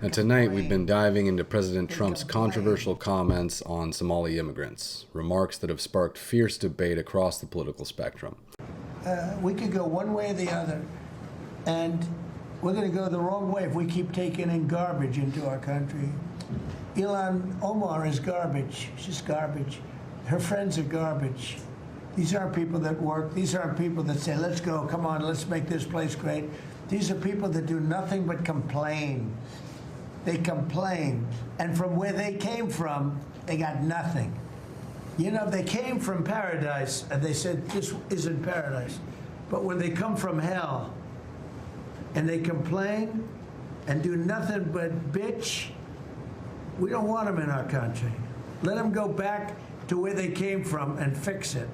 And tonight we've been diving into President Trump's controversial comments on Somali immigrants, remarks that have sparked fierce debate across the political spectrum. We could go one way or the other, and we're going to go the wrong way if we keep taking in garbage into our country. Ilhan Omar is garbage. She's garbage. Her friends are garbage. These aren't people that work. These aren't people that say, let's go, come on, let's make this place great. These are people that do nothing but complain. They complain. And from where they came from, they got nothing. You know, they came from paradise, and they said, this isn't paradise. But when they come from hell, and they complain and do nothing but bitch, we don't want them in our country. Let them go back to where they came from and fix it.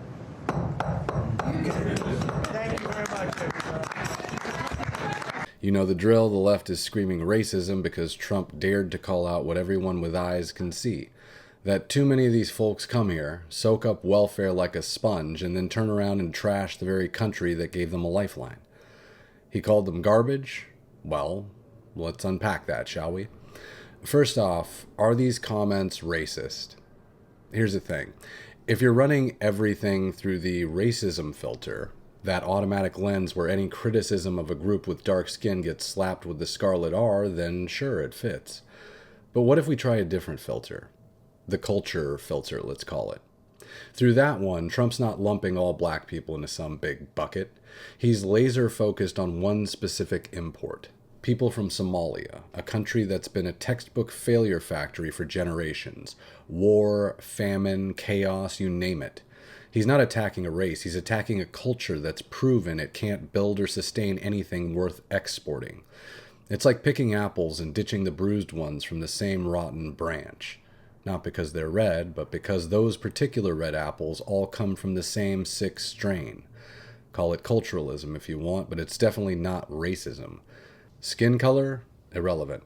Thank you very much, everybody. You know the drill, the left is screaming racism because Trump dared to call out what everyone with eyes can see. That too many of these folks come here, soak up welfare like a sponge, and then turn around and trash the very country that gave them a lifeline. He called them garbage? Well, let's unpack that, shall we? First off, are these comments racist? Here's the thing. If you're running everything through the racism filter, that automatic lens where any criticism of a group with dark skin gets slapped with the scarlet R, then sure, it fits. But what if we try a different filter? The culture filter, let's call it. Through that one, Trump's not lumping all black people into some big bucket. He's laser focused on one specific import. People from Somalia, a country that's been a textbook failure factory for generations. War, famine, chaos, you name it. He's not attacking a race, he's attacking a culture that's proven it can't build or sustain anything worth exporting. It's like picking apples and ditching the bruised ones from the same rotten branch. Not because they're red, but because those particular red apples all come from the same sick strain. Call it culturalism if you want, but it's definitely not racism. Skin color? Irrelevant.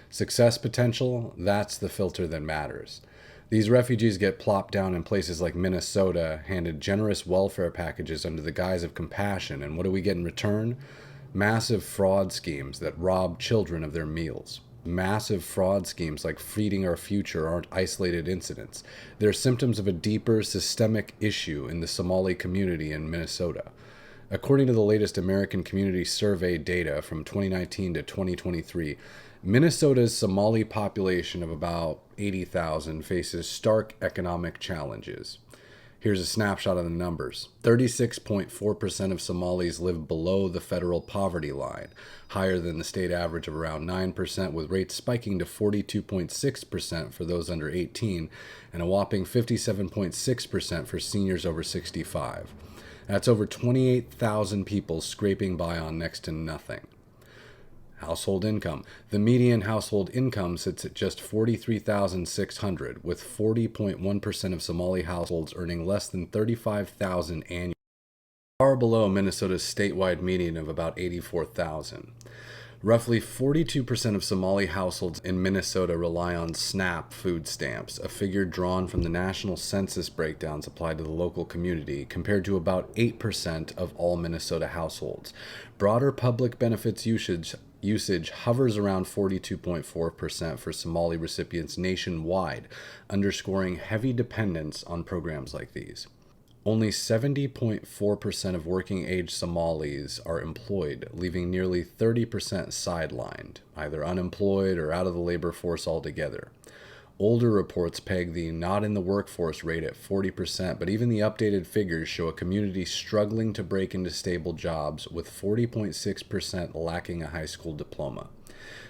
Success potential? That's the filter that matters. These refugees get plopped down in places like Minnesota, handed generous welfare packages under the guise of compassion, and what do we get in return? Massive fraud schemes that rob children of their meals. Massive fraud schemes like Feeding Our Future aren't isolated incidents. They're symptoms of a deeper, systemic issue in the Somali community in Minnesota. According to the latest American Community Survey data from 2019 to 2023, Minnesota's Somali population of about 80,000 faces stark economic challenges. Here's a snapshot of the numbers. 36.4% of Somalis live below the federal poverty line, higher than the state average of around 9%, with rates spiking to 42.6% for those under 18 and a whopping 57.6% for seniors over 65. That's over 28,000 people scraping by on next to nothing. Household income. The median household income sits at just $43,600, with 40.1% of Somali households earning less than $35,000 annually, far below Minnesota's statewide median of about $84,000. Roughly 42% of Somali households in Minnesota rely on SNAP food stamps, a figure drawn from the national census breakdowns applied to the local community, compared to about 8% of all Minnesota households. Broader public benefits usage hovers around 42.4% for Somali recipients nationwide, underscoring heavy dependence on programs like these. Only 70.4% of working-age Somalis are employed, leaving nearly 30% sidelined, either unemployed or out of the labor force altogether. Older reports peg the not in the workforce rate at 40%, but even the updated figures show a community struggling to break into stable jobs, with 40.6% lacking a high school diploma.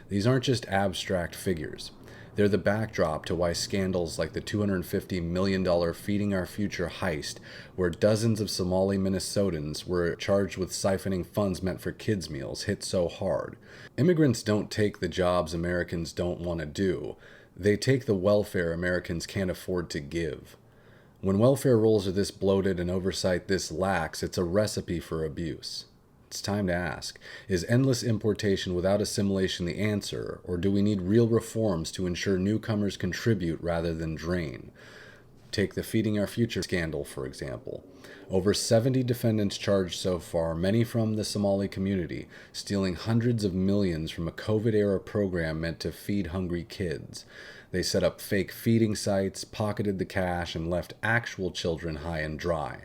These aren't just abstract figures. They're the backdrop to why scandals like the $250 million Feeding Our Future heist, where dozens of Somali Minnesotans were charged with siphoning funds meant for kids' meals, hit so hard. Immigrants don't take the jobs Americans don't want to do. They take the welfare Americans can't afford to give. When welfare rolls are this bloated and oversight this lax, it's a recipe for abuse. It's time to ask, is endless importation without assimilation the answer, or do we need real reforms to ensure newcomers contribute rather than drain? Take the Feeding Our Future scandal, for example. Over 70 defendants charged so far, many from the Somali community, stealing hundreds of millions from a COVID-era program meant to feed hungry kids. They set up fake feeding sites, pocketed the cash, and left actual children high and dry.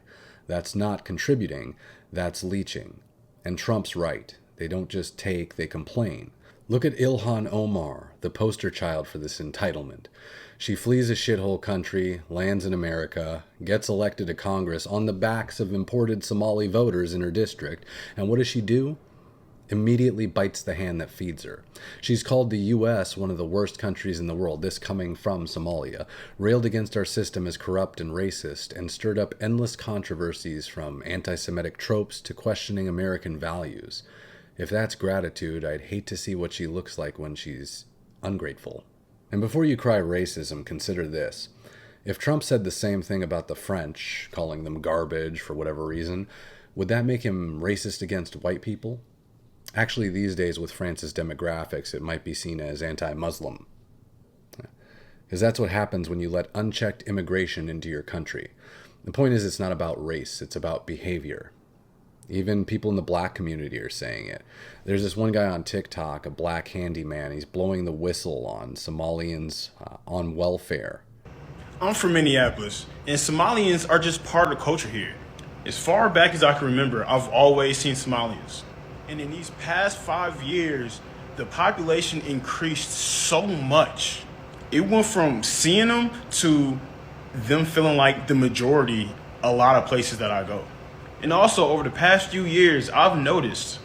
That's not contributing, that's leeching. And Trump's right. They don't just take, they complain. Look at Ilhan Omar, the poster child for this entitlement. She flees a shithole country, lands in America, gets elected to Congress on the backs of imported Somali voters in her district, and what does she do? Immediately bites the hand that feeds her. She's called the U.S. one of the worst countries in the world, this coming from Somalia, railed against our system as corrupt and racist, and stirred up endless controversies from anti-Semitic tropes to questioning American values. If that's gratitude, I'd hate to see what she looks like when she's ungrateful. And before you cry racism, consider this. If Trump said the same thing about the French, calling them garbage for whatever reason, would that make him racist against white people? Actually, these days with France's demographics, it might be seen as anti-Muslim. Because that's what happens when you let unchecked immigration into your country. The point is, it's not about race, it's about behavior. Even people in the black community are saying it. There's this one guy on TikTok, a black handyman. He's blowing the whistle on Somalians on welfare. I'm from Minneapolis, and Somalians are just part of the culture here. As far back as I can remember, I've always seen Somalians. And in these past 5 years, the population increased so much. It went from seeing them to them feeling like the majority a lot of places that I go. And also, over the past few years, I've noticed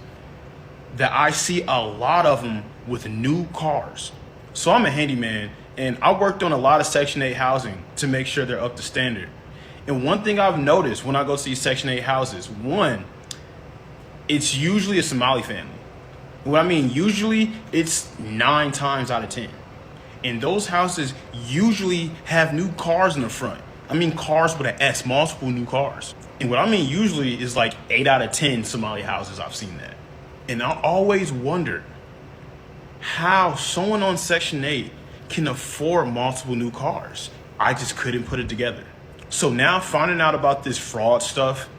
that I see a lot of them with new cars. So I'm a handyman, and I worked on a lot of Section 8 housing to make sure they're up to standard. And one thing I've noticed when I go to these Section 8 houses, one, it's usually a Somali family. What I mean, usually, it's 9 times out of 10. And those houses usually have new cars in the front. I mean cars with an S, multiple new cars. And what I mean usually is like 8 out of 10 Somali houses, I've seen that. And I always wondered how someone on Section 8 can afford multiple new cars. I just couldn't put it together. So now finding out about this fraud stuff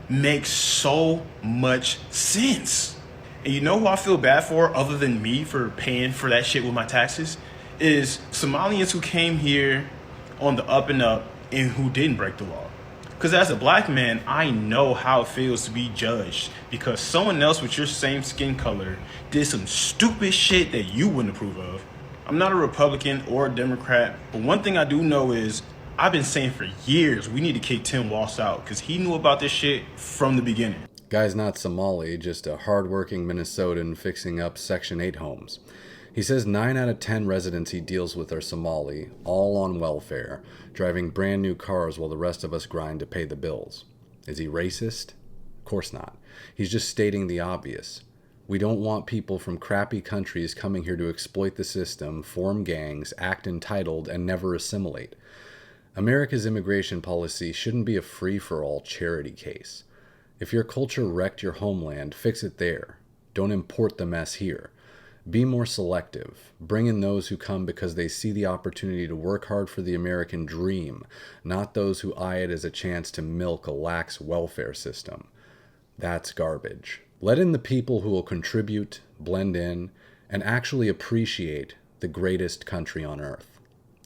makes so much sense. And you know who I feel bad for other than me for paying for that shit with my taxes? Is Somalians who came here on the up and up and who didn't break the law. Because as a black man, I know how it feels to be judged because someone else with your same skin color did some stupid shit that you wouldn't approve of. I'm not a Republican or a Democrat, but one thing I do know is I've been saying for years we need to kick Tim Walsh out because he knew about this shit from the beginning. Guy's not Somali, just a hardworking Minnesotan fixing up Section 8 homes. He says 9 out of 10 residents he deals with are Somali, all on welfare, driving brand new cars while the rest of us grind to pay the bills. Is he racist? Of course not. He's just stating the obvious. We don't want people from crappy countries coming here to exploit the system, form gangs, act entitled, and never assimilate. America's immigration policy shouldn't be a free-for-all charity case. If your culture wrecked your homeland, fix it there. Don't import the mess here. Be more selective. Bring in those who come because they see the opportunity to work hard for the American dream, not those who eye it as a chance to milk a lax welfare system. That's garbage. Let in the people who will contribute, blend in, and actually appreciate the greatest country on earth.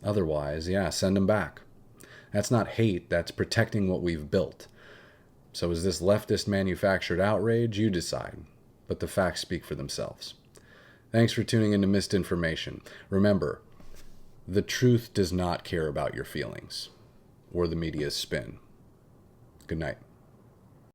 Otherwise, send them back. That's not hate, that's protecting what we've built. So is this leftist manufactured outrage? You decide. But the facts speak for themselves. Thanks for tuning into Misinformation. Remember, the truth does not care about your feelings or the media's spin. Good night.